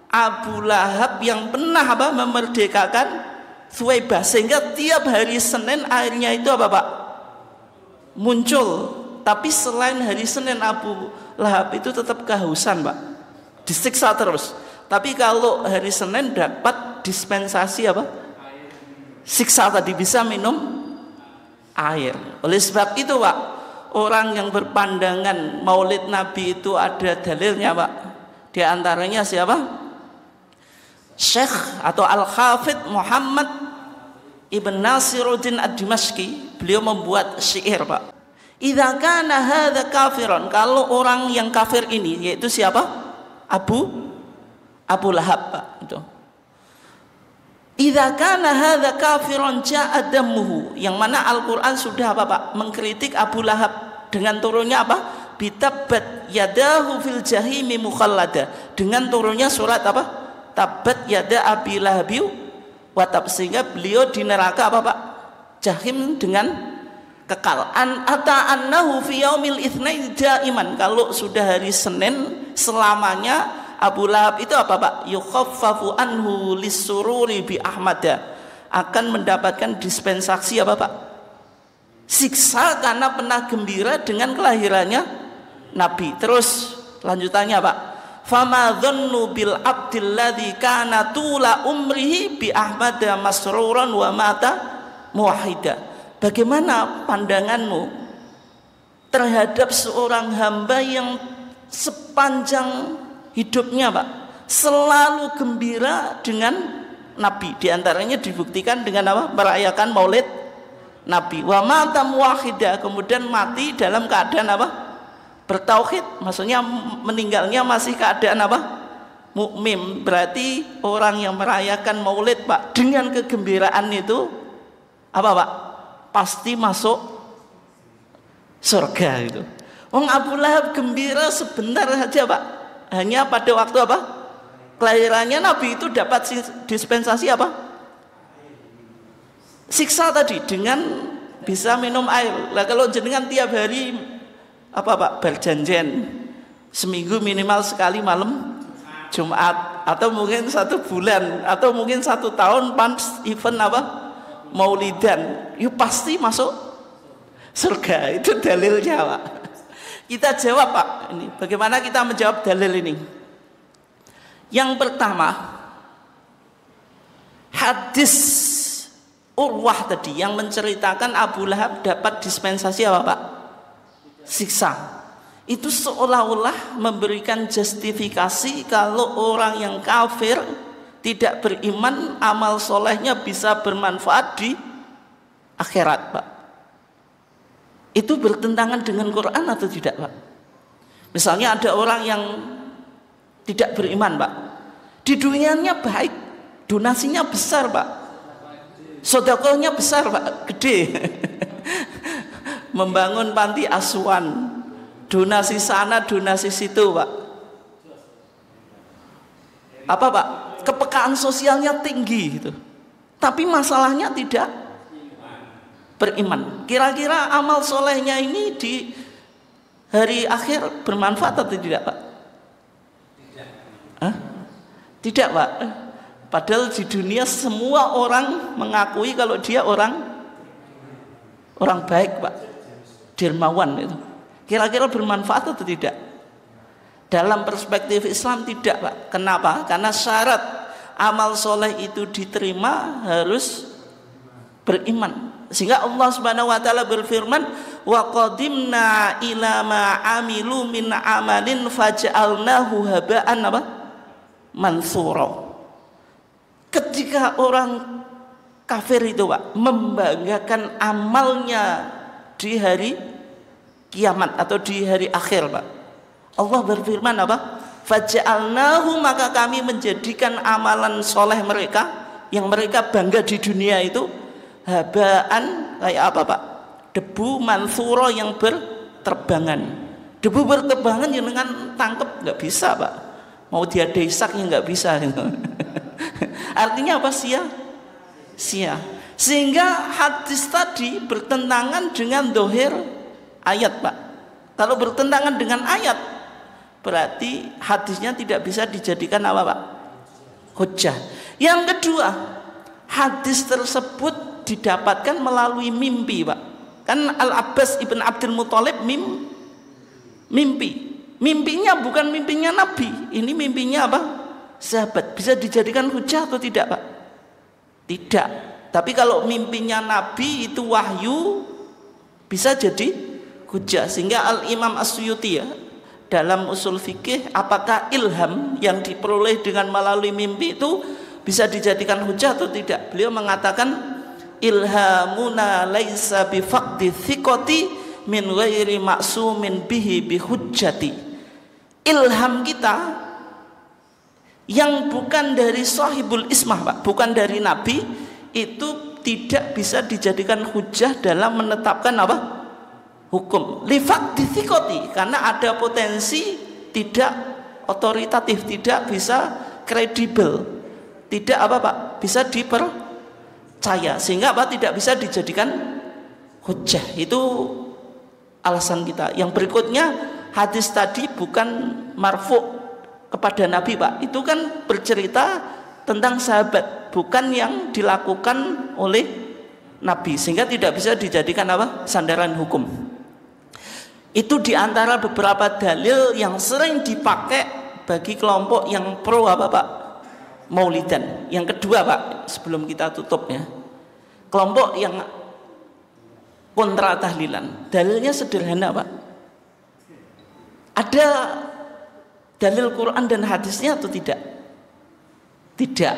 Abu Lahab yang pernah apa? Memerdekakan Thuwaibah, sehingga tiap hari Senin airnya itu apa Pak? Muncul. Tapi selain hari Senin Abu Lahab itu tetap kehausan Pak, disiksa terus. Tapi kalau hari Senin dapat dispensasi apa? Siksa tadi, bisa minum air. Oleh sebab itu Pak, orang yang berpandangan Maulid Nabi itu ada dalilnya Pak. Di antaranya siapa? Syekh atau Al-Hafidh Muhammad Ibn Nasiruddin Ad-Dimashqi, beliau membuat syair Pak. Idza kana hadza kafiran, kalau orang yang kafir ini yaitu siapa? Abu Lahab Pak itu. Idza kana hadza kafiran ja'a damuhu, yang mana Al-Qur'an sudah apa Pak? Mengkritik Abu Lahab dengan turunnya apa? Bitabbat yadahu fil jahimi mukhallada, dengan turunnya surat apa? Tabbat yada Abi Lahab wa tab, sehingga beliau di neraka apa Pak? Jahim dengan kekal. Ata annahu fi yaumil itsnain daiman, kalau sudah hari Senin selamanya Abu Lahab itu apa Pak? Yukhaffafu anhu lisururi bi ahmada, akan mendapatkan dispensasi apa Pak? Siksa karena pernah gembira dengan kelahirannya Nabi. Terus lanjutannya Pak, fama dhannu bil abdil ladzi kana tula umrihi bi ahmada masruran wa mata muwahhida. Bagaimana pandanganmu terhadap seorang hamba yang sepanjang hidupnya Pak selalu gembira dengan Nabi? Di antaranya dibuktikan dengan apa? Merayakan Maulid Nabi. Wa mata muwahhida, kemudian mati dalam keadaan apa? Bertauhid, maksudnya meninggalnya masih keadaan apa? Mukmin. Berarti orang yang merayakan Maulid Pak dengan kegembiraan itu apa Pak? Pasti masuk surga itu. Wong Abu Lahab gembira sebentar saja Pak, hanya pada waktu apa? Kelahirannya Nabi itu dapat dispensasi apa? Siksa tadi dengan bisa minum air. Lah kalau jenengan tiap hari apa Pak? Berjanjian seminggu minimal sekali malam Jumat, atau mungkin 1 bulan, atau mungkin 1 tahun pas event apa? Maulidan, yuk pasti masuk surga. Itu dalilnya Pak. Kita jawab Pak, ini bagaimana kita menjawab dalil ini? Yang pertama, hadis Urwah tadi yang menceritakan Abu Lahab dapat dispensasi apa Pak? Siksa. Itu seolah-olah memberikan justifikasi kalau orang yang kafir tidak beriman, amal solehnya bisa bermanfaat di akhirat Pak. Itu bertentangan dengan Quran atau tidak Pak? Misalnya ada orang yang tidak beriman Pak, di dunianya baik, donasinya besar Pak, sedekahnya besar Pak, gede. Membangun panti asuhan, donasi sana donasi situ Pak. Apa Pak? Kepekaan sosialnya tinggi gitu, tapi masalahnya tidak beriman. Kira-kira amal solehnya ini di hari akhir bermanfaat atau tidak Pak? Hah? Tidak Pak. Padahal di dunia semua orang mengakui kalau dia orang baik Pak, dermawan itu. Kira-kira bermanfaat atau tidak? Dalam perspektif Islam tidak Pak. Kenapa? Karena syarat amal soleh itu diterima harus beriman. Sehingga Allah Subhanahu wa taala berfirman, wa qadimna ila ma amilu min amalin faj'alnahu haba'an apa? Mansura. Ketika orang kafir itu Pak membanggakan amalnya di hari kiamat atau di hari akhir Pak, Allah berfirman apa? Faja'alnahu, maka kami menjadikan amalan soleh mereka yang mereka bangga di dunia itu habaan, kayak apa Pak? Debu mansuro yang berterbangan. Debu berterbangan yang dengan tangkep nggak bisa Pak. Mau dia desak ya nggak bisa. Artinya apa? Sia. Sehingga hadis tadi bertentangan dengan dohir ayat Pak. Kalau bertentangan dengan ayat, berarti hadisnya tidak bisa dijadikan apa Pak? Hujjah. Yang kedua, hadis tersebut didapatkan melalui mimpi Pak. Kan Al-Abbas ibn Abdul Muthalib mimpi. Mimpinya bukan mimpinya Nabi. Ini mimpinya apa? Sahabat. Bisa dijadikan hujjah atau tidak Pak? Tidak. Tapi kalau mimpinya Nabi itu wahyu, bisa jadi hujjah. Sehingga Al-Imam As-Suyuti ya, dalam usul fikih, apakah ilham yang diperoleh dengan melalui mimpi itu bisa dijadikan hujjah atau tidak? Beliau mengatakan ilhamuna laisa bifaqdi thiqati min ghairi ma'sumin bihi bihujjati. Ilham kita yang bukan dari sahibul ismah Pak, bukan dari Nabi, itu tidak bisa dijadikan hujjah dalam menetapkan apa? Hukum. Lifaqdi thiqati, karena ada potensi tidak otoritatif, tidak bisa kredibel, tidak apa Pak? Bisa dipercaya, sehingga apa? Tidak bisa dijadikan hujjah. Itu alasan kita. Yang berikutnya, hadis tadi bukan marfu kepada Nabi Pak. Itu kan bercerita tentang sahabat, bukan yang dilakukan oleh Nabi, sehingga tidak bisa dijadikan apa? Sandaran hukum. Itu diantara beberapa dalil yang sering dipakai bagi kelompok yang pro apa Pak? Maulidan. Yang kedua Pak, sebelum kita tutup ya, kelompok yang kontra tahlilan, dalilnya sederhana Pak. Ada dalil Quran dan hadisnya atau tidak? Tidak.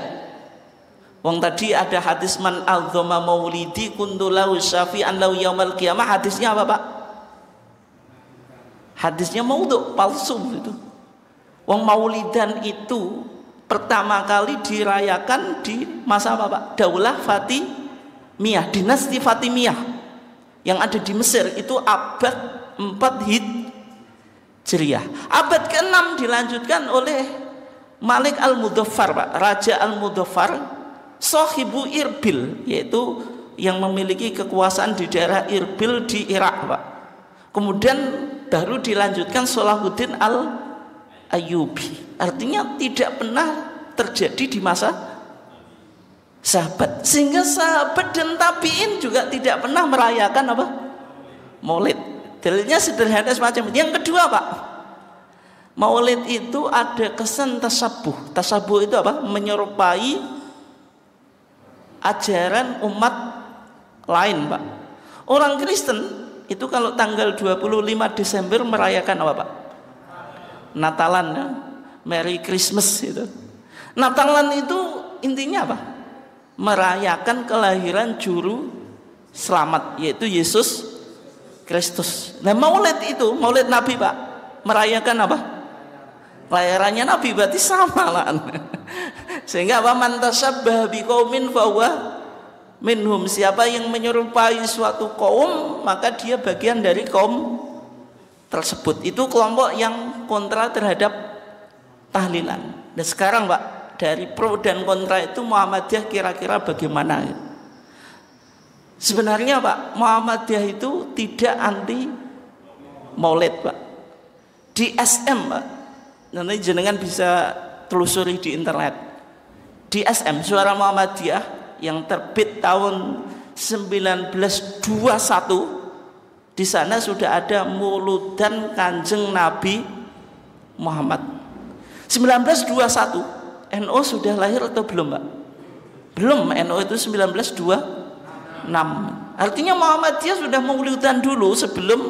Wong tadi ada hadis man a'dzama maulidi kuntu lahu syafi'an lahu yaumal qiyamah. Hadisnya apa Pak? Hadisnya maudhu, palsu itu. Wong maulidan itu pertama kali dirayakan di masa apa Pak? Daulah Fatimiyah, dinasti Fatimiyah yang ada di Mesir, itu abad 4 Hijriah. Abad ke-6 dilanjutkan oleh Malik Al-Mudaffar Pak, Raja Al-Mudaffar, Sahibu Irbil, yaitu yang memiliki kekuasaan di daerah Irbil di Irak Pak. Kemudian baru dilanjutkan Salahuddin Al-Ayyubi. Artinya tidak pernah terjadi di masa sahabat, sehingga sahabat dan tabi'in juga tidak pernah merayakan apa? Maulid. Dalilnya sederhana semacam itu. Yang kedua Pak, Maulid itu ada kesan tasabuh. Tasabuh itu apa? Menyerupai ajaran umat lain Pak. Orang Kristen itu kalau tanggal 25 Desember merayakan apa Pak? Natalan ya? Merry Christmas itu. Natalan itu intinya apa? Merayakan kelahiran juru selamat, yaitu Yesus Kristus. Nah Maulid itu, Maulid Nabi Pak, merayakan apa? Kelahirannya Nabi, berarti sama lah. Sehingga apa? Man tasabbaha biqaumin fahuwa minhum. Siapa yang menyerupai suatu kaum, maka dia bagian dari kaum tersebut. Itu kelompok yang kontra terhadap tahlilan. Dan sekarang Pak, dari pro dan kontra itu Muhammadiyah kira-kira bagaimana? Sebenarnya Pak, Muhammadiyah itu tidak anti Maulid Pak. Di SM Pak, nanti jenengan bisa telusuri di internet. Di SM Suara Muhammadiyah yang terbit tahun 1921, di sana sudah ada Muludan Kanjeng Nabi Muhammad. 1921 NU sudah lahir atau belum Pak? Belum, NU itu 1926. Artinya Muhammadiyah sudah maulidan dulu sebelum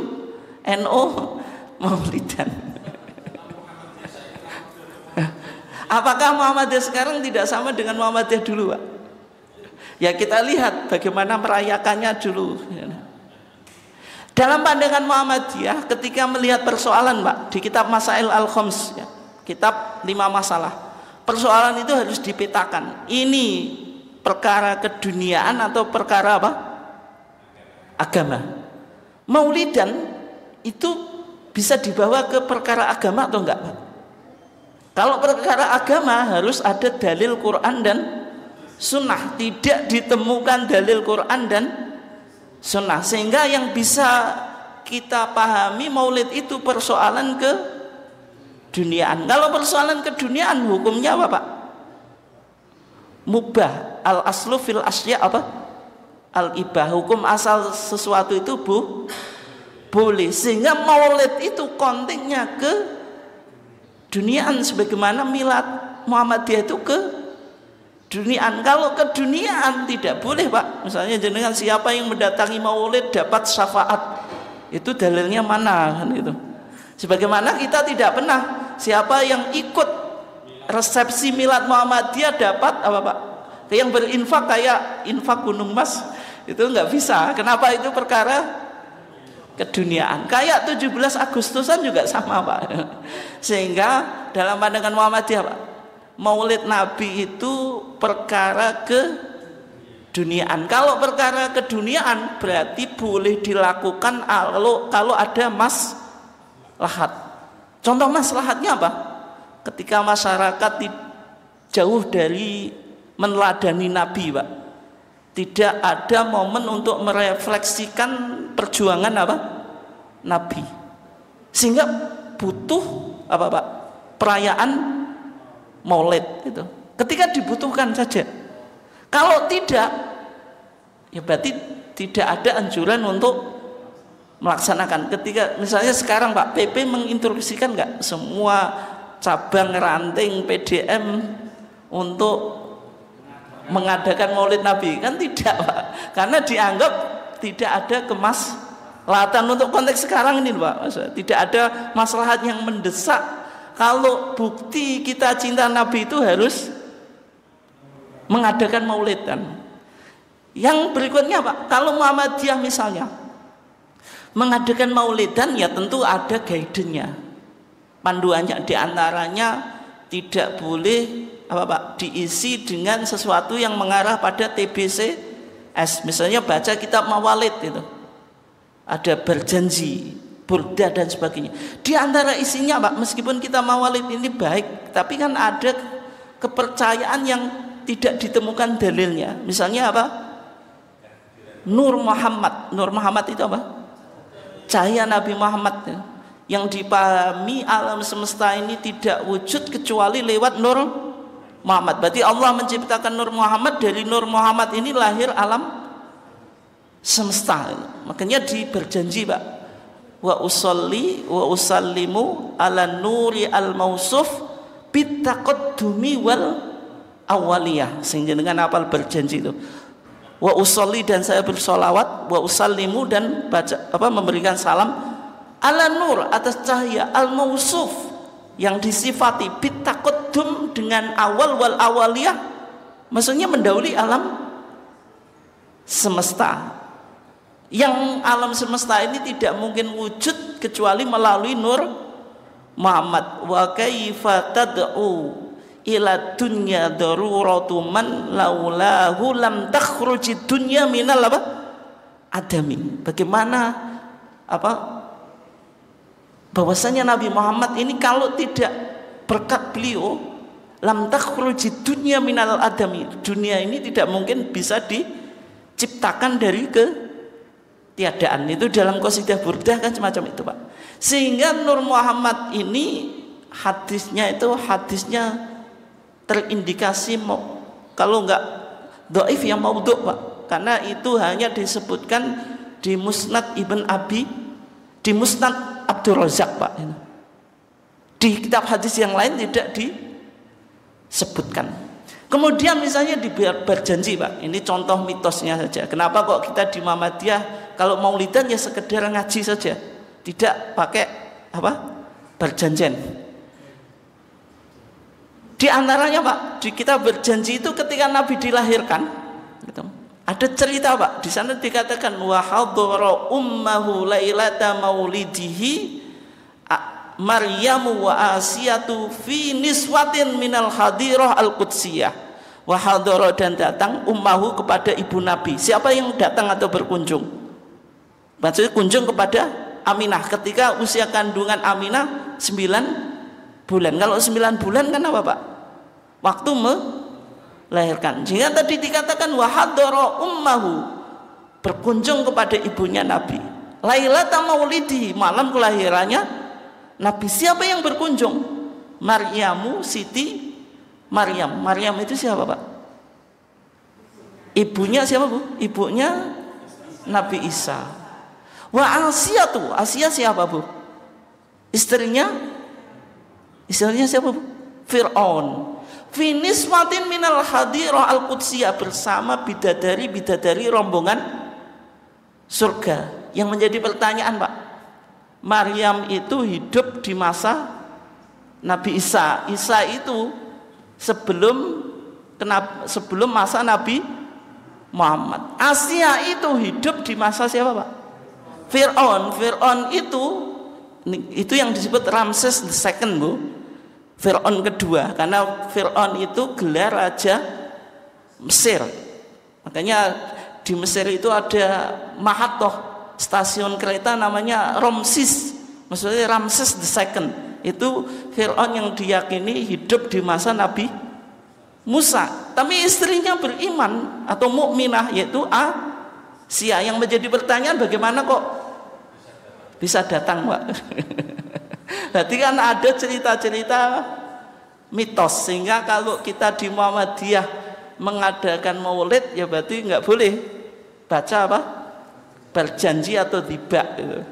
NU maulidan. Apakah Muhammadiyah sekarang tidak sama dengan Muhammadiyah dulu Pak? Ya kita lihat bagaimana merayakannya dulu. Dalam pandangan Muhammadiyah ketika melihat persoalan Pak, di kitab Masail Al-Khoms ya, kitab 5 masalah. Persoalan itu harus dipetakan. Ini perkara keduniaan atau perkara apa? Agama. Maulidan itu bisa dibawa ke perkara agama atau enggak, Pak? Kalau perkara agama harus ada dalil Quran dan sunnah. Tidak ditemukan dalil Quran dan sunnah, sehingga yang bisa kita pahami maulid itu persoalan keduniaan. Kalau persoalan keduniaan hukumnya apa, Pak? Mubah. Al aslu fil asya apa? Al ibah. Hukum asal sesuatu itu boleh, sehingga maulid itu konteksnya ke duniaan, sebagaimana milad Muhammadiyah itu ke duniaan. Kalau keduniaan tidak boleh, Pak. Misalnya jenengan siapa yang mendatangi maulid dapat syafaat, itu dalilnya mana kan gitu. Sebagaimana kita tidak pernah siapa yang ikut resepsi milad Muhammadiyah dapat apa, Pak? Yang berinfak kayak infak gunung mas, itu nggak bisa. Kenapa? Itu perkara keduniaan. Kayak 17 Agustusan juga sama, Pak. Sehingga dalam pandangan Muhammadiyah, Pak, maulid Nabi itu perkara keduniaan. Kalau perkara keduniaan berarti boleh dilakukan kalau ada maslahat. Contoh maslahatnya apa? Ketika masyarakat jauh dari meneladani Nabi, Pak, tidak ada momen untuk merefleksikan perjuangan apa? Nabi. Sehingga butuh apa, Pak? Perayaan maulid itu. Ketika dibutuhkan saja. Kalau tidak, ya berarti tidak ada anjuran untuk melaksanakan. Ketika misalnya sekarang Pak PP menginstruksikan nggak semua cabang ranting PDM untuk mengadakan maulid Nabi? Kan tidak, Pak, karena dianggap tidak ada kemaslahatan untuk konteks sekarang ini, Pak. Tidak ada maslahat yang mendesak. Kalau bukti kita cinta Nabi itu harus mengadakan maulidan. Yang berikutnya, Pak, kalau Muhammadiyah misalnya mengadakan maulidan, ya tentu ada guidance-nya, panduannya. Diantaranya tidak boleh apa, Pak, diisi dengan sesuatu yang mengarah pada TBCS. Misalnya baca kitab mawalid itu ada berjanji, burda dan sebagainya. Di antara isinya, Pak, meskipun kita mawalid ini baik, tapi kan ada kepercayaan yang tidak ditemukan dalilnya. Misalnya apa? Nur Muhammad. Nur Muhammad itu apa? Cahaya Nabi Muhammad, yang dipahami alam semesta ini tidak wujud kecuali lewat Nur Muhammad. Berarti Allah menciptakan Nur Muhammad, dari Nur Muhammad ini lahir alam semesta. Makanya berjanji, Pak, wa usolli wa usallimu ala nuri al mausuf bitaqaddumi wal awaliyah. Sehingga dengan apal berjanji itu, wa usolli, dan saya bersolawat, wa usallimu, dan baca apa, memberikan salam, ala nur, atas cahaya, al mausuf, yang disifati bitaqaddum, dengan awal wal awaliyah, maksudnya mendahului alam semesta. Yang alam semesta ini tidak mungkin wujud kecuali melalui Nur Muhammad. Wa kaifa tad'u ila dunya daruratu man laulahu lam takhrujid dunya minal apa? Adamin. Bagaimana apa? Bahwasanya Nabi Muhammad ini kalau tidak berkat beliau, lam takhrujid dunya minal adami, dunia ini tidak mungkin bisa diciptakan dari ketiadaan. Itu dalam qasidah burdah kan semacam itu, Pak. Sehingga Nur Muhammad ini hadisnya terindikasi kalau enggak dhaif yang maudhu', Pak, karena itu hanya disebutkan di Musnad di Musnad Abdul Razak, Pak. Di kitab hadis yang lain tidak disebutkan. Kemudian misalnya berjanji, Pak, ini contoh mitosnya saja. Kenapa kok kita di Muhammadiyah kalau maulidan ya sekedar ngaji saja, tidak pakai apa? Berjanjian. Di antaranya, Pak, kita berjanji itu ketika Nabi dilahirkan, gitu. Ada cerita, Pak, di sana dikatakan wa hadhara ummahu lailata maulidihi Maryamu wa Asiyatu fi niswatin minal hadirah al-qudsiyah wa hadara, dan datang ummahu kepada ibu Nabi. Siapa yang datang atau berkunjung? Maksudnya kunjung kepada Aminah ketika usia kandungan Aminah 9 bulan. Kalau 9 bulan kan apa Pak? Waktu melahirkan. Sehingga tadi dikatakan wa hadara ummahu, berkunjung kepada ibunya Nabi. Lailata maulidi, malam kelahirannya Nabi. Siapa yang berkunjung? Maryamu Siti Maryam. Maryam itu siapa Pak? Ibunya siapa Bu? Ibunya Nabi Isa. Wa Asia tuh, Asia siapa Bu? Istrinya siapa Bu? Fir'aun. Finiswatin minal hadirah al-qudsiyah, bersama bidadari rombongan surga. Yang menjadi pertanyaan Pak, Maryam itu hidup di masa Nabi Isa. Isa itu sebelum masa Nabi Muhammad. Asia itu hidup di masa siapa Pak? Fir'aun. Fir'aun itu yang disebut Ramses II Bu. Fir'aun kedua, karena Fir'aun itu gelar raja Mesir. Makanya di Mesir itu ada Mahatoh, stasiun kereta namanya Ramses, maksudnya Ramses II. Itu Fir'aun yang diyakini hidup di masa Nabi Musa, tapi istrinya beriman atau mukminah, yaitu Asia. Yang menjadi pertanyaan, bagaimana kok bisa datang Pak? Berarti kan ada cerita-cerita mitos, sehingga kalau kita di Muhammadiyah mengadakan maulid, ya berarti nggak boleh baca apa? Berjanji atau tiba gitu.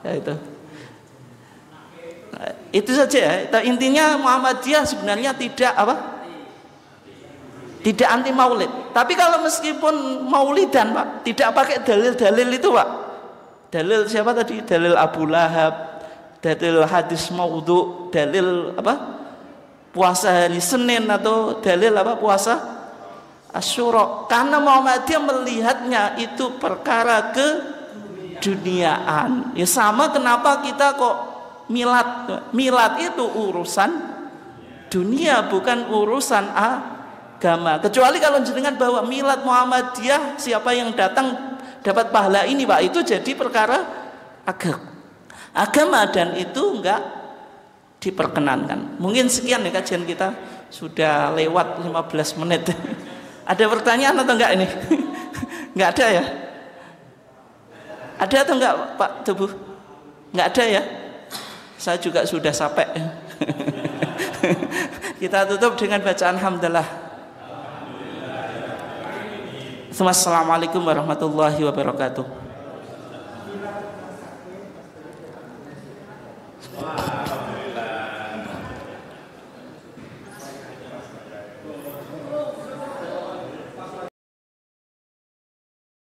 Ya, itu saja ya. Intinya Muhammadiyah sebenarnya tidak anti maulid. Tapi kalau meskipun maulidan Pak, tidak pakai dalil-dalil itu Pak. Dalil siapa tadi? Dalil Abu Lahab, dalil hadis maudhu, dalil puasa hari Senin, atau dalil puasa Asyura. Karena Muhammadiyah melihatnya itu perkara keduniaan. Ya sama kenapa kita kok milad itu urusan dunia, bukan urusan agama. Kecuali kalau jenengan bahwa milad Muhammadiyah siapa yang datang dapat pahala ini Pak, itu jadi perkara agama dan itu enggak diperkenankan. Mungkin sekian ya kajian kita, sudah lewat 15 menit. Ada pertanyaan atau enggak ini? Enggak ada ya? Ada atau enggak Pak Tebu? Enggak ada ya? Saya juga sudah capek. Kita tutup dengan bacaan hamdalah. Assalamualaikum warahmatullahi wabarakatuh.